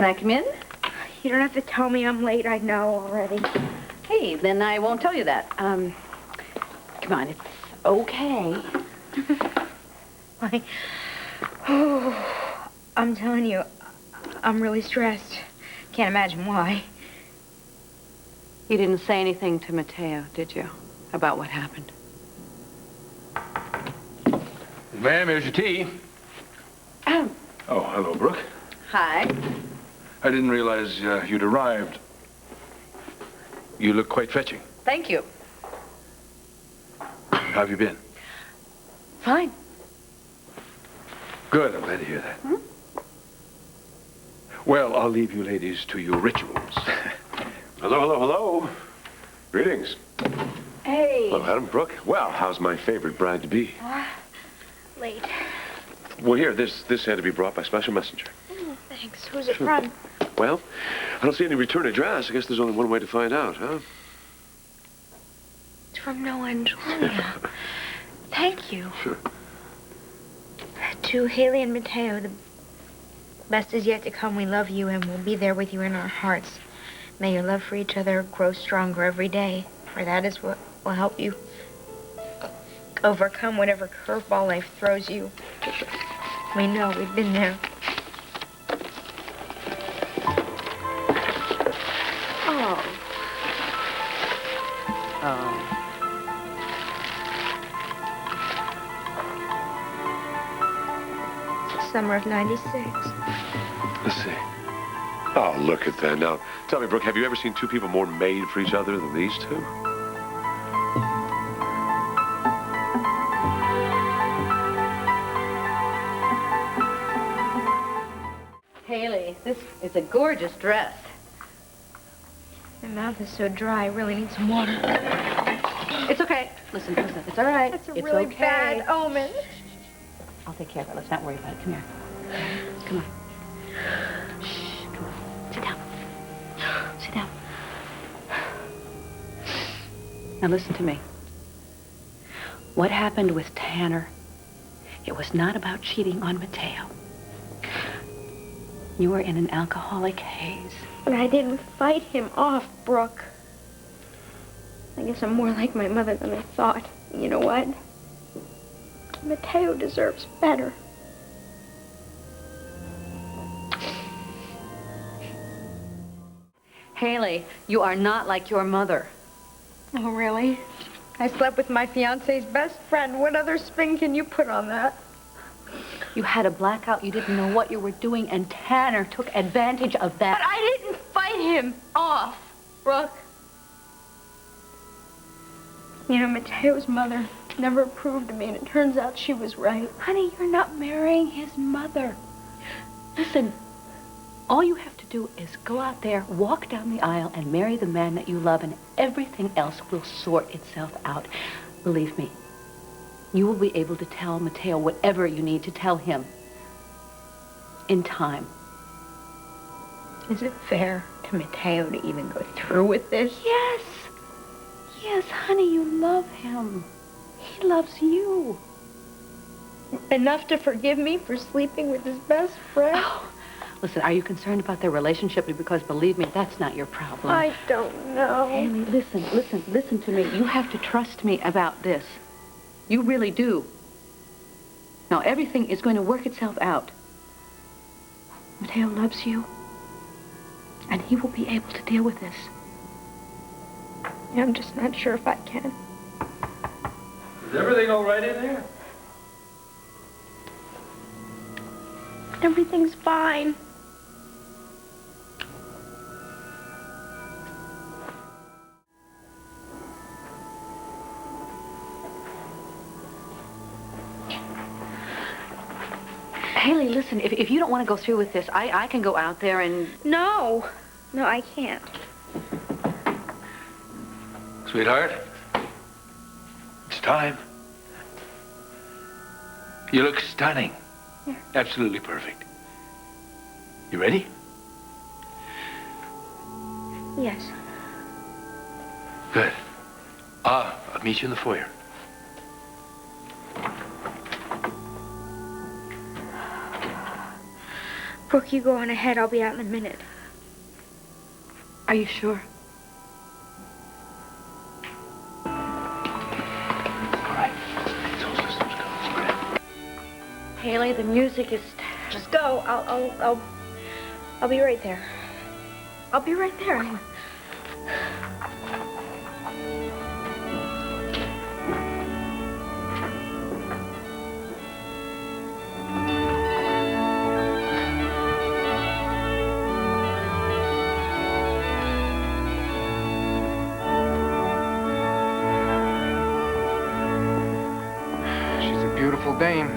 Can I come in? You don't have to tell me I'm late. I know already. Hey, then I won't tell you that. Come on, it's okay. Why? Oh, I'm telling you, I'm really stressed. Can't imagine why. You didn't say anything to Mateo, did you, about what happened? Ma'am, here's your tea. Oh, hello, Brooke. Hi. I didn't realize you'd arrived. You look quite fetching. Thank you. How have you been? Fine. Good, I'm glad to hear that. Hmm? Well, I'll leave you ladies to your rituals. Hello, hello, hello. Greetings. Hey. Hello, Adam, Brooke. Well, how's my favorite bride-to-be? Late. Well, here, this had to be brought by special messenger. Thanks. Who's it from? Well, I don't see any return address. I guess there's only one way to find out, huh? It's from Noah and Julia. Thank you. Sure. To Hayley and Mateo, the best is yet to come. We love you and we'll be there with you in our hearts. May your love for each other grow stronger every day, for that is what will help you overcome whatever curveball life throws you. We know, we've been there. Oh. Oh. It's the summer of '96. Let's see. Oh, look at that. Now, tell me, Brooke, have you ever seen two people more made for each other than these two? Haley, this is a gorgeous dress. My mouth is so dry, I really need some water. It's okay. Listen, it's all right. That's a it's really okay. bad omen. I'll take care of it. Let's not worry about it. Come here. Come on. Shh, come on. Sit down. Sit down. Now listen to me. What happened with Tanner, it was not about cheating on Mateo. You were in an alcoholic haze. But I didn't fight him off, Brooke. I guess I'm more like my mother than I thought. You know what? Mateo deserves better. Haley, you are not like your mother. Oh, really? I slept with my fiancé's best friend. What other spin can you put on that? You had a blackout, you didn't know what you were doing, and Tanner took advantage of that. But I didn't fight him off, Brooke. You know, Mateo's mother never approved of me, and it turns out she was right. Honey, you're not marrying his mother. Listen, all you have to do is go out there, walk down the aisle, and marry the man that you love, and everything else will sort itself out. Believe me, you will be able to tell Mateo whatever you need to tell him in time. Is it fair to Mateo to even go through with this? Yes. Yes, honey, you love him. He loves you. Enough to forgive me for sleeping with his best friend? Oh, listen, are you concerned about their relationship? Because believe me, that's not your problem. I don't know. Haley, listen to me. You have to trust me about this. You really do. Now, everything is going to work itself out. Mateo loves you, and he will be able to deal with this. Yeah, I'm just not sure if I can. Is everything all right in there? Everything's fine. Haley, listen, if you don't want to go through with this, I can go out there and... No, I can't. Sweetheart, it's time. You look stunning. Yeah. Absolutely perfect. You ready? Yes. Good. I'll meet you in the foyer. Brooke, you go on ahead. I'll be out in a minute. Are you sure? All right. Those systems go. Okay. Hayley, the music is... Just go. I'll be right there. I'll be right there. She's a beautiful dame.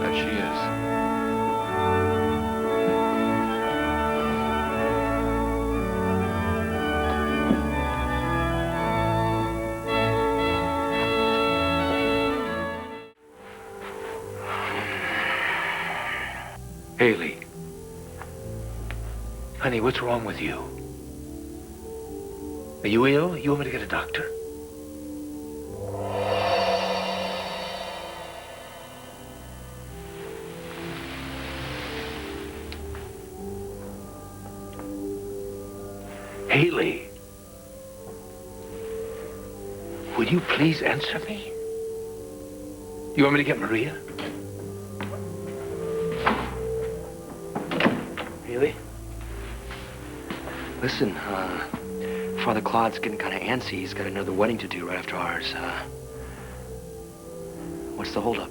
That she is. Hayley. Honey, what's wrong with you? Are you ill? You want me to get a doctor? Hayley. Will you please answer me? You want me to get Maria? Hayley? Listen, Father Claude's getting kind of antsy. He's got another wedding to do right after ours. What's the holdup?